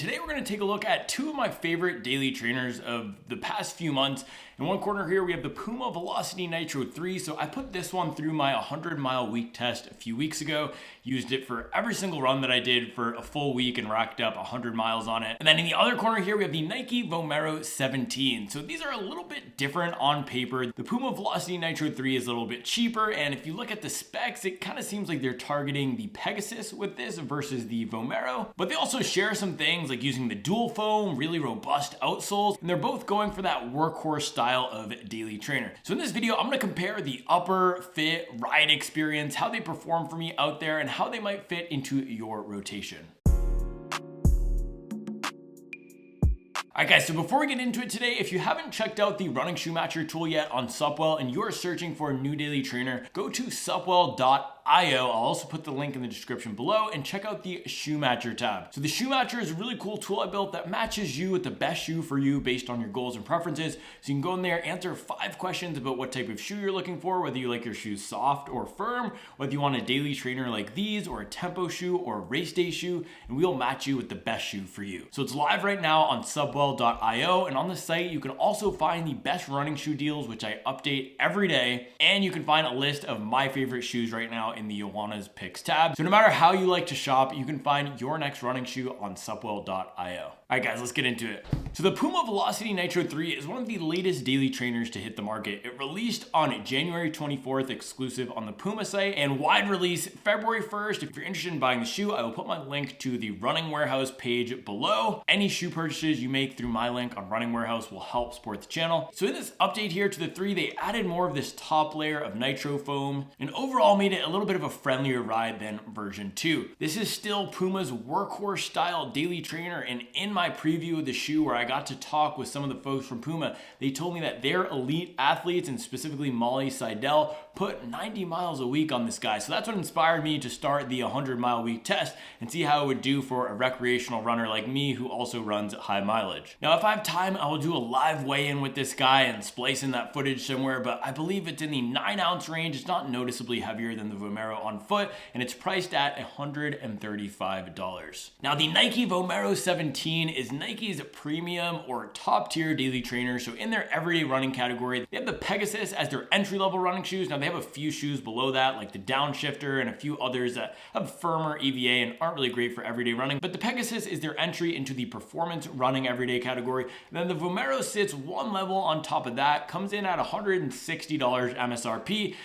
Today we're going to take a look at two of my favorite daily trainers of the past few months. In one corner here we have the Puma Velocity Nitro 3. So I put this one through my 100-mile week test a few weeks ago. Used it for every single run that I did for a full week and racked up 100 miles on it. And then in the other corner here we have the Nike Vomero 17. So these are a little bit different on paper. The Puma Velocity Nitro 3 is a little bit cheaper, and if you look at the specs, it kind of seems like they're targeting the Pegasus with this versus the Vomero. But they also share some things like using the dual foam, really robust outsoles, and they're both going for that workhorse style of daily trainer. So in this video, I'm going to compare the upper fit ride experience, how they perform for me out there, and how they might fit into your rotation. Alright guys, so before we get into it today, if you haven't checked out the running shoe matcher tool yet on Supwell and you're searching for a new daily trainer, go to supwell.io. I'll also put the link in the description below and check out the shoe matcher tab. So the shoe matcher is a really cool tool I built that matches you with the best shoe for you based on your goals and preferences. So you can go in there, answer 5 questions about what type of shoe you're looking for, whether you like your shoes soft or firm, whether you want a daily trainer like these or a tempo shoe or a race day shoe, and we'll match you with the best shoe for you. So it's live right now on Supwell.io, and on the site you can also find the best running shoe deals, which I update every day, and you can find a list of my favorite shoes right now in the Ioana's Picks tab. So no matter how you like to shop, you can find your next running shoe on Supwell.io. Alright guys, let's get into it. So the Puma Velocity Nitro 3 is one of the latest daily trainers to hit the market. It released on January 24th exclusive on the Puma site, and wide release February 1st. If you're interested in buying the shoe, I will put my link to the Running Warehouse page below. Any shoe purchases you make through my link on Running Warehouse will help support the channel. So in this update here to the 3, they added more of this top layer of nitro foam and overall made it a little bit of a friendlier ride than version 2. This is still Puma's workhorse style daily trainer, and in my preview of the shoe where I got to talk with some of the folks from Puma, they told me that their elite athletes, and specifically Molly Seidel, put 90 miles a week on this guy. So that's what inspired me to start the 100-mile week test and see how it would do for a recreational runner like me who also runs at high mileage. Now if I have time, I will do a live weigh-in with this guy and splice in that footage somewhere, but I believe it's in the 9-ounce range. It's not noticeably heavier than the Vomero on foot, and it's priced at $135. Now the Nike Vomero 17 is Nike's premium or top tier daily trainer. So in their everyday running category, they have the Pegasus as their entry-level running shoes. Now they have a few shoes below that, like the Downshifter and a few others that have firmer EVA and aren't really great for everyday running, but the Pegasus is their entry into the performance running everyday category. And then the Vomero sits one level on top of that, comes in at $160 MSRP.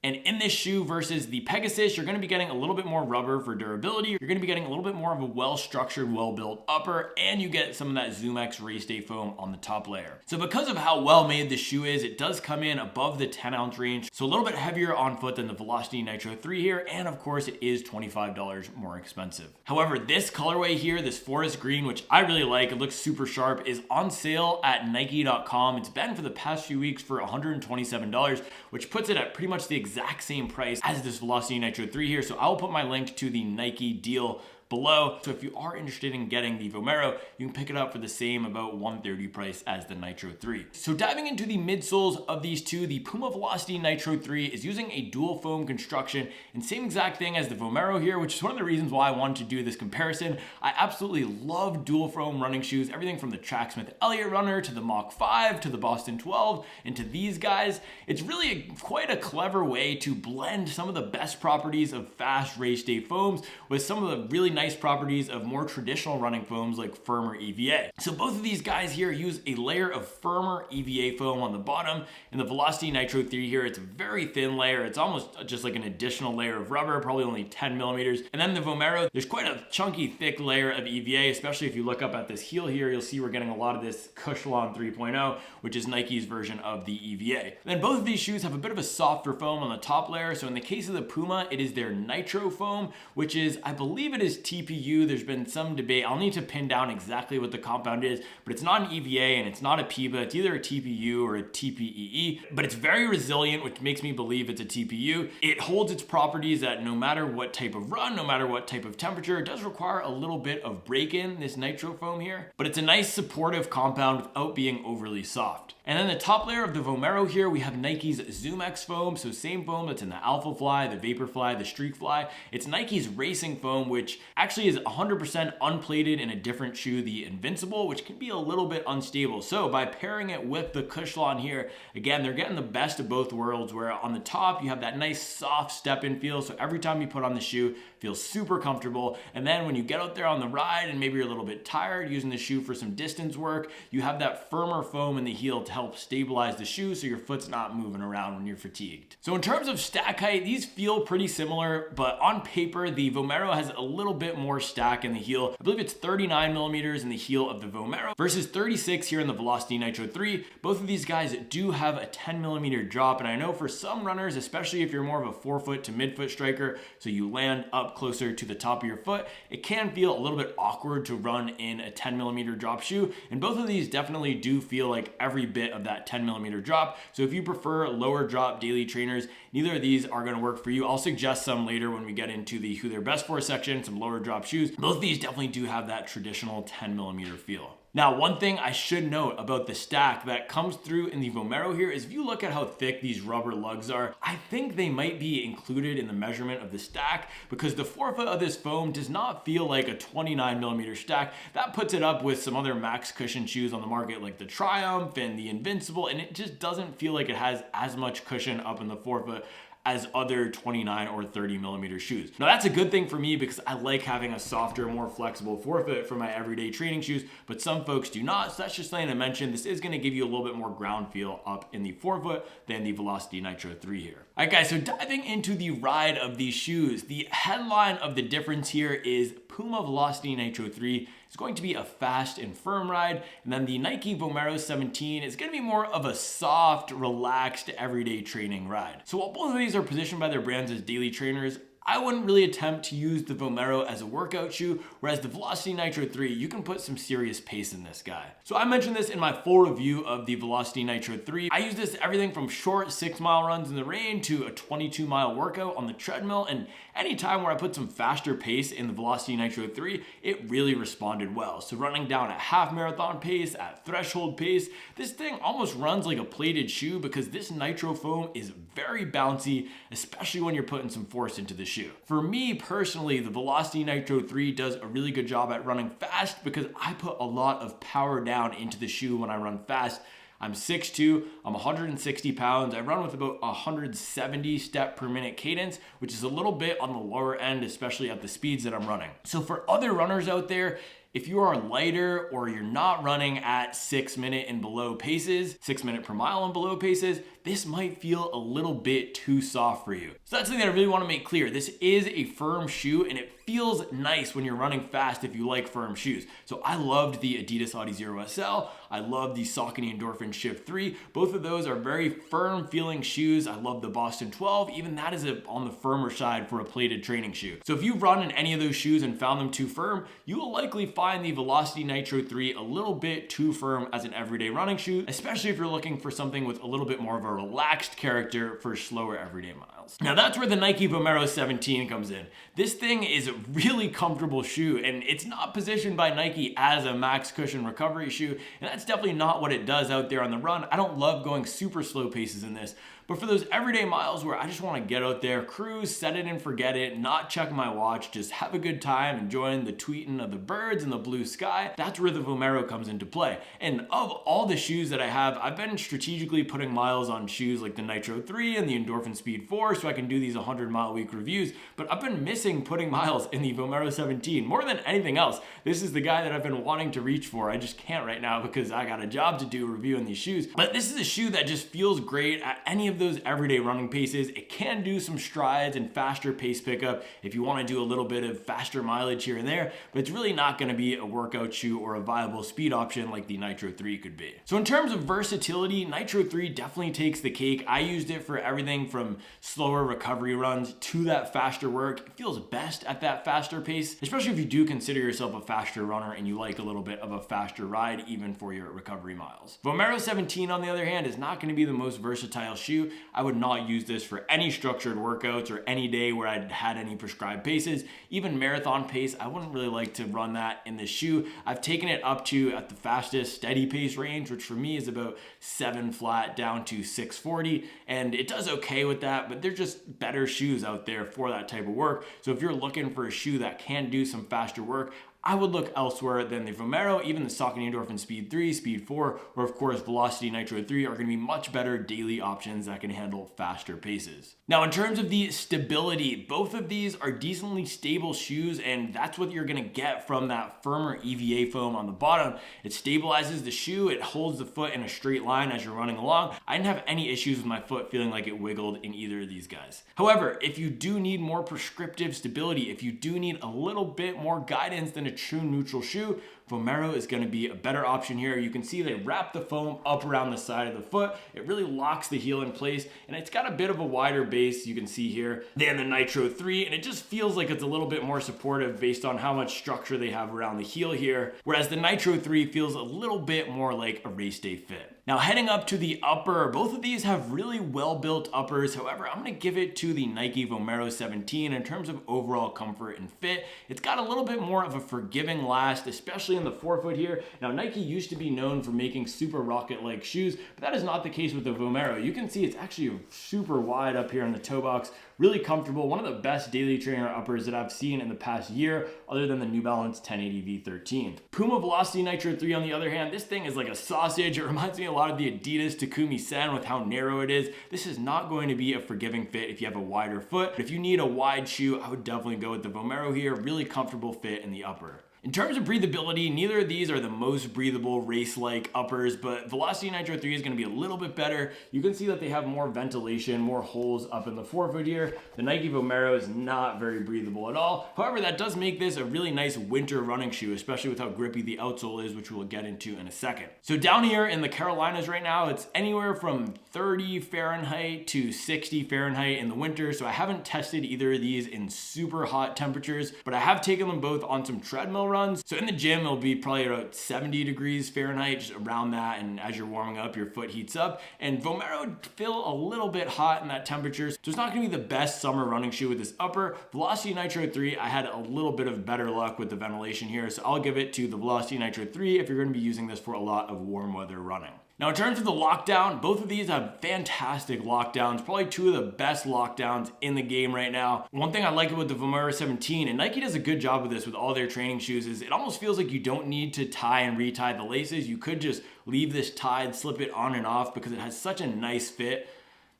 And in this shoe versus the Pegasus, you're going to be getting a little bit more rubber for durability. You're going to be getting a little bit more of a well-structured, well-built upper, and you get some of that ZoomX race day foam on the top layer. So because of how well made the shoe is, it does come in above the 10-ounce range. So a little bit heavier on foot than the Velocity Nitro 3 here. And of course, it is $25 more expensive. However, this colorway here, this forest green, which I really like, it looks super sharp, is on sale at Nike.com. It's been for the past few weeks for $127, which puts it at pretty much the exact same price as this Velocity Nitro 3 here. So I'll put my link to the Nike deal below. So if you are interested in getting the Vomero, you can pick it up for the same about $130 price as the Nitro 3. So diving into the midsoles of these two, the Puma Velocity Nitro 3 is using a dual foam construction and same exact thing as the Vomero here, which is one of the reasons why I wanted to do this comparison. I absolutely love dual foam running shoes, everything from the Tracksmith Elliott Runner to the Mach 5 to the Boston 12 and to these guys. It's really quite a clever way to blend some of the best properties of fast race day foams with some of the really nice properties of more traditional running foams like firmer EVA. So both of these guys here use a layer of firmer EVA foam on the bottom. In the Velocity Nitro 3 here, it's a very thin layer. It's almost just like an additional layer of rubber, probably only 10 millimeters. And then the Vomero, there's quite a chunky, thick layer of EVA, especially if you look up at this heel here, you'll see we're getting a lot of this Cushlon 3.0, which is Nike's version of the EVA. And then both of these shoes have a bit of a softer foam on the top layer. So in the case of the Puma, it is their Nitro foam, which is, I believe it is TPU. There's been some debate. I'll need to pin down exactly what the compound is, but it's not an EVA and it's not a PIBA. It's either a TPU or a TPEE, but it's very resilient, which makes me believe it's a TPU. It holds its properties that no matter what type of run, no matter what type of temperature, it does require a little bit of break-in, this Nitro foam here, but it's a nice supportive compound without being overly soft. And then the top layer of the Vomero here, we have Nike's ZoomX foam. So same foam that's in the Alpha Fly, the Vaporfly, the Streak Fly. It's Nike's racing foam, which actually is 100% unplated in a different shoe, the Invincible, which can be a little bit unstable. So by pairing it with the Cushlon here, again, they're getting the best of both worlds, where on the top you have that nice soft step-in feel, so every time you put on the shoe, it feels super comfortable. And then when you get out there on the ride and maybe you're a little bit tired using the shoe for some distance work, you have that firmer foam in the heel to help stabilize the shoe so your foot's not moving around when you're fatigued. So in terms of stack height, these feel pretty similar, but on paper, the Vomero has a little bit more stack in the heel. I believe it's 39 millimeters in the heel of the Vomero versus 36 here in the Velocity Nitro 3. Both of these guys do have a 10 millimeter drop, and I know for some runners, especially if you're more of a forefoot to midfoot striker, so you land up closer to the top of your foot, it can feel a little bit awkward to run in a 10 millimeter drop shoe, and both of these definitely do feel like every bit of that 10 millimeter drop. So if you prefer lower drop daily trainers, neither of these are going to work for you. I'll suggest some later when we get into the who they're best for section, some lower drop shoes. Both of these definitely do have that traditional 10 millimeter feel. Now, one thing I should note about the stack that comes through in the Vomero here is if you look at how thick these rubber lugs are, I think they might be included in the measurement of the stack, because the forefoot of this foam does not feel like a 29 millimeter stack. That puts it up with some other max cushion shoes on the market like the Triumph and the Invincible, and it just doesn't feel like it has as much cushion up in the forefoot as other 29 or 30 millimeter shoes. Now that's a good thing for me because I like having a softer, more flexible forefoot for my everyday training shoes, but some folks do not. So that's just something to mention. This is gonna give you a little bit more ground feel up in the forefoot than the Velocity Nitro 3 here. All right guys, so diving into the ride of these shoes, the headline of the difference here is Puma Velocity Nitro 3 is going to be a fast and firm ride, and then the Nike Vomero 17 is going to be more of a soft, relaxed, everyday training ride. So while both of these are positioned by their brands as daily trainers, I wouldn't really attempt to use the Vomero as a workout shoe, whereas the Velocity Nitro 3, you can put some serious pace in this guy. So I mentioned this in my full review of the Velocity Nitro 3. I use this everything from short 6-mile runs in the rain to a 22-mile workout on the treadmill, and any time where I put some faster pace in the Velocity Nitro 3, it really responded well. So running down at half marathon pace, at threshold pace, this thing almost runs like a plated shoe because this nitro foam is very bouncy, especially when you're putting some force into the shoe. For me personally, the Velocity Nitro 3 does a really good job at running fast because I put a lot of power down into the shoe when I run fast. I'm 6'2", I'm 160 pounds. I run with about 170 step per minute cadence, which is a little bit on the lower end, especially at the speeds that I'm running. So for other runners out there, if you are lighter or you're not running at 6 minute and below paces, 6 minute per mile and below paces, this might feel a little bit too soft for you. So that's something that I really want to make clear. This is a firm shoe and it feels nice when you're running fast if you like firm shoes. So I loved the Adidas Audi Zero SL. I love the Saucony Endorphin Shift 3. Both of those are very firm feeling shoes. I love the Boston 12. Even that is on the firmer side for a plated training shoe. So if you've run in any of those shoes and found them too firm, you will likely find the Velocity Nitro 3 a little bit too firm as an everyday running shoe, especially if you're looking for something with a little bit more of a relaxed character for slower everyday miles. Now that's where the Nike Vomero 17 comes in. This thing is a really comfortable shoe, and it's not positioned by Nike as a max cushion recovery shoe, and that's definitely not what it does out there on the run. I don't love going super slow paces in this, but for those everyday miles where I just want to get out there, cruise, set it and forget it, not check my watch, just have a good time, enjoying the tweeting of the birds and the blue sky, that's where the Vomero comes into play. And of all the shoes that I have, I've been strategically putting miles on shoes like the Nitro 3 and the Endorphin Speed 4 so I can do these 100-mile-a-week reviews, but I've been missing putting miles in the Vomero 17 more than anything else. This is the guy that I've been wanting to reach for. I just can't right now because I got a job to do reviewing these shoes. But this is a shoe that just feels great at any of those everyday running paces. It can do some strides and faster pace pickup if you want to do a little bit of faster mileage here and there, but it's really not going to be a workout shoe or a viable speed option like the Nitro 3 could be. So in terms of versatility, Nitro 3 definitely takes the cake. I used it for everything from slower recovery runs to that faster work. It feels best at that faster pace, especially if you do consider yourself a faster runner and you like a little bit of a faster ride even for your recovery miles. Vomero 17 on the other hand is not going to be the most versatile shoe. shoe. I would not use this for any structured workouts or any day where I'd had any prescribed paces. Even marathon pace, I wouldn't really like to run that in this shoe. I've taken it up to, at the fastest, steady pace range, which for me is about 7 flat down to 640, and it does okay with that, but there's just better shoes out there for that type of work. So if you're looking for a shoe that can do some faster work, I would look elsewhere than the Vomero. Even the Saucony Endorphin Speed 3, Speed 4, or of course Velocity Nitro 3 are going to be much better daily options that can handle faster paces. Now in terms of the stability, both of these are decently stable shoes, and that's what you're going to get from that firmer EVA foam on the bottom. It stabilizes the shoe, it holds the foot in a straight line as you're running along. I didn't have any issues with my foot feeling like it wiggled in either of these guys. However, if you do need more prescriptive stability, if you do need a little bit more guidance than a true neutral shoe, Vomero is going to be a better option here. You can see they wrap the foam up around the side of the foot. It really locks the heel in place, and it's got a bit of a wider base, you can see here, than the Nitro 3, and it just feels like it's a little bit more supportive based on how much structure they have around the heel here, whereas the Nitro 3 feels a little bit more like a race day fit. Now heading up to the upper, both of these have really well-built uppers. However, I'm going to give it to the Nike Vomero 17 in terms of overall comfort and fit. It's got a little bit more of a forgiving last, especially in the forefoot here. Now Nike used to be known for making super rocket-like shoes, but that is not the case with the Vomero. You can see it's actually super wide up here in the toe box. Really comfortable, one of the best daily trainer uppers that I've seen in the past year, other than the New Balance 1080 V13. Puma Velocity Nitro 3 on the other hand, this thing is like a sausage. It reminds me a lot of the Adidas Takumi Sen with how narrow it is. This is not going to be a forgiving fit if you have a wider foot. But if you need a wide shoe, I would definitely go with the Vomero here. Really comfortable fit in the upper. In terms of breathability, neither of these are the most breathable race-like uppers, but Velocity Nitro 3 is going to be a little bit better. You can see that they have more ventilation, more holes up in the forefoot here. The Nike Vomero is not very breathable at all. However, that does make this a really nice winter running shoe, especially with how grippy the outsole is, which we'll get into in a second. So down here in the Carolinas right now, it's anywhere from 30 Fahrenheit to 60 Fahrenheit in the winter. So I haven't tested either of these in super hot temperatures, but I have taken them both on some treadmill runs. So in the gym, it'll be probably about 70 degrees Fahrenheit, just around that. And as you're warming up, your foot heats up. And Vomero feel a little bit hot in that temperature. So it's not going to be the best summer running shoe with this upper. Velocity Nitro 3, I had a little bit of better luck with the ventilation here. So I'll give it to the Velocity Nitro 3 if you're going to be using this for a lot of warm weather running. Now in terms of the lockdown, both of these have fantastic lockdowns, probably two of the best lockdowns in the game right now. One thing I like about the Vomero 17, and Nike does a good job with this with all their training shoes, is it almost feels like you don't need to tie and retie the laces. You could just leave this tied, slip it on and off because it has such a nice fit.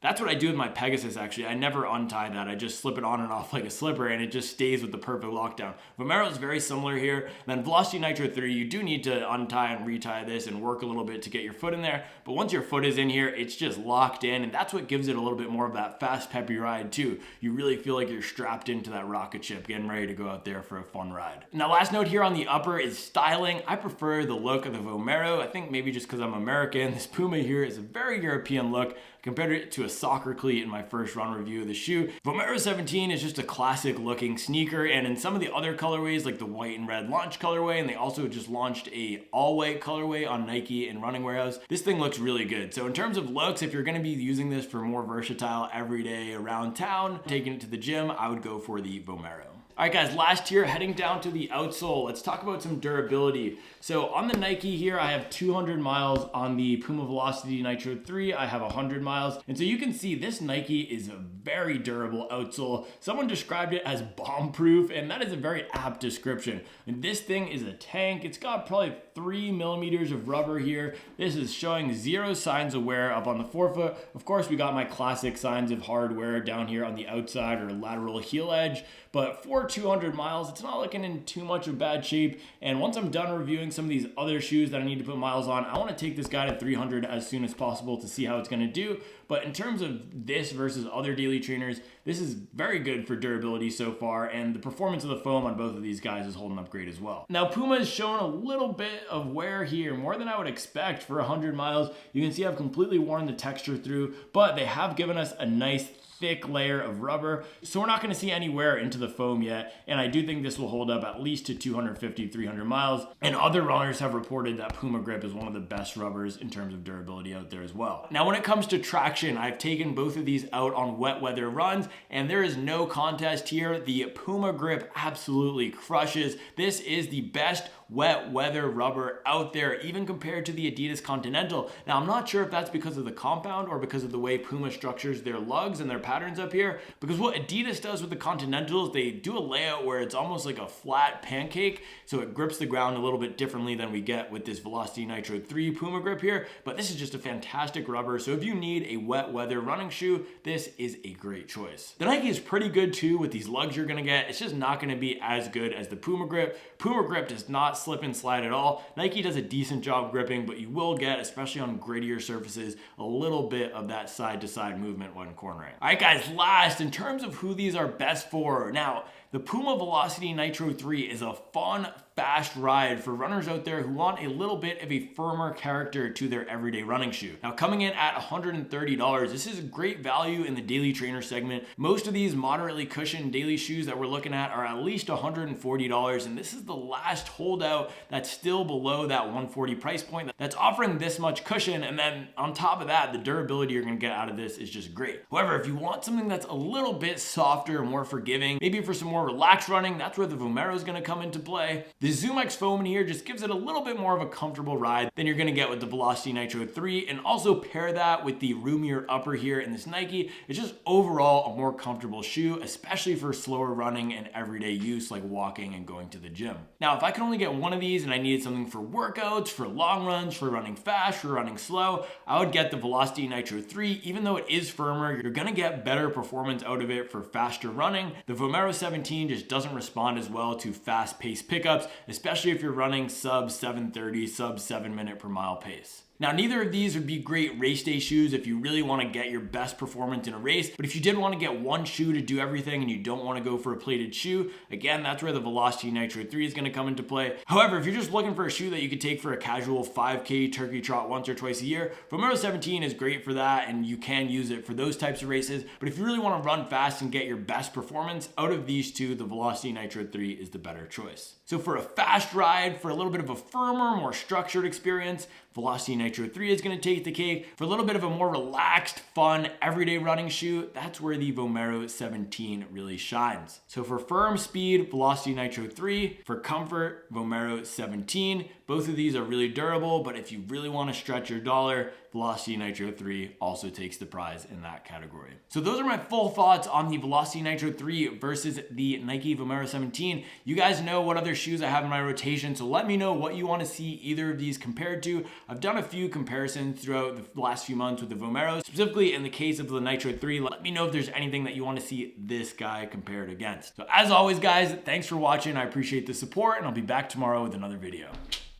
That's what I do with my Pegasus actually. I never untie that. I just slip it on and off like a slipper and it just stays with the perfect lockdown. Vomero is very similar here. And then Velocity Nitro 3, you do need to untie and retie this and work a little bit to get your foot in there. But once your foot is in here, it's just locked in, and that's what gives it a little bit more of that fast, peppy ride too. You really feel like you're strapped into that rocket ship, getting ready to go out there for a fun ride. Now last note here on the upper is styling. I prefer the look of the Vomero. I think maybe just because I'm American. This Puma here is a very European look. Compared it to a soccer cleat in my first run review of the shoe. Vomero 17 is just a classic looking sneaker, and in some of the other colorways like the white and red launch colorway, and they also just launched a all white colorway on Nike and Running Warehouse, this thing looks really good. So in terms of looks, if you're going to be using this for more versatile everyday around town, taking it to the gym, I would go for the Vomero. All right guys, last here, heading down to the outsole, let's talk about some durability. So on the Nike here, I have 200 miles. On the Puma Velocity Nitro 3, I have 100 miles. And so you can see this Nike is a very durable outsole. Someone described it as bomb-proof, and that is a very apt description. And this thing is a tank. It's got probably 3 millimeters of rubber here. This is showing 0 signs of wear up on the forefoot. Of course, we got my classic signs of hard wear down here on the outside or lateral heel edge. But for 200 miles, it's not looking in too much of bad shape. And once I'm done reviewing some of these other shoes that I need to put miles on, I want to take this guy to 300 as soon as possible to see how it's going to do. But in terms of this versus other daily trainers, this is very good for durability so far, and the performance of the foam on both of these guys is holding up great as well. Now Puma has shown a little bit of wear here, more than I would expect for 100 miles. You can see I've completely worn the texture through, but they have given us a nice thick layer of rubber, so we're not going to see any wear into the foam yet, and I do think this will hold up at least to 250-300 miles, and other runners have reported that Puma Grip is one of the best rubbers in terms of durability out there as well. Now when it comes to traction, I've taken both of these out on wet weather runs, and there is no contest here. The Puma Grip absolutely crushes. This is the best wet weather rubber out there, even compared to the Adidas Continental. Now I'm not sure if that's because of the compound or because of the way Puma structures their lugs and their patterns up here, because what Adidas does with the Continentals, they do a layout where it's almost like a flat pancake, so it grips the ground a little bit differently than we get with this Velocity Nitro 3 Puma Grip here, but this is just a fantastic rubber, so if you need a wet weather running shoe, this is a great choice. The Nike is pretty good too with these lugs you're gonna get. It's just not gonna be as good as the Puma Grip. Puma Grip does not slip and slide at all. Nike does a decent job gripping, but you will get, especially on grittier surfaces, a little bit of that side-to-side movement when cornering. All right guys, last, in terms of who these are best for, now the Puma Velocity Nitro 3 is a fun, fast ride for runners out there who want a little bit of a firmer character to their everyday running shoe. Now coming in at $130, this is a great value in the daily trainer segment. Most of these moderately cushioned daily shoes that we're looking at least $140, and this is the last holdout that's still below that $140 price point that's offering this much cushion, and then on top of that, the durability you're gonna get out of this is just great. However, if you want something that's a little bit softer, more forgiving, maybe for some more relaxed running, that's where the Vomero is gonna come into play. The ZoomX foam in here just gives it a little bit more of a comfortable ride than you're gonna get with the Velocity Nitro 3, and also pair that with the roomier upper here in this Nike. It's just overall a more comfortable shoe, especially for slower running and everyday use like walking and going to the gym. Now, if I could only get one of these and I needed something for workouts, for long runs, for running fast, for running slow, I would get the Velocity Nitro 3. Even though it is firmer, you're gonna get better performance out of it for faster running. The Vomero 17 just doesn't respond as well to fast-paced pickups, especially if you're running sub 7:30, sub 7 minute per mile pace. Now, neither of these would be great race day shoes if you really want to get your best performance in a race, but if you did want to get one shoe to do everything and you don't want to go for a plated shoe, again, that's where the Velocity Nitro 3 is going to come into play. However, if you're just looking for a shoe that you could take for a casual 5K turkey trot once or twice a year, Vomero 17 is great for that, and you can use it for those types of races. But if you really want to run fast and get your best performance out of these two, the Velocity Nitro 3 is the better choice. So for a fast ride, for a little bit of a firmer, more structured experience, Velocity Nitro 3 is going to take the cake. For a little bit of a more relaxed, fun, everyday running shoe, that's where the Vomero 17 really shines. So for firm speed, Velocity Nitro 3. For comfort, Vomero 17. Both of these are really durable, but if you really want to stretch your dollar, Velocity Nitro 3 also takes the prize in that category. So those are my full thoughts on the Velocity Nitro 3 versus the Nike Vomero 17. You guys know what other shoes I have in my rotation, so let me know what you want to see either of these compared to. I've done a few comparisons throughout the last few months with the Vomero. Specifically in the case of the Nitro 3, let me know if there's anything that you want to see this guy compared against. So as always, guys, thanks for watching. I appreciate the support, and I'll be back tomorrow with another video.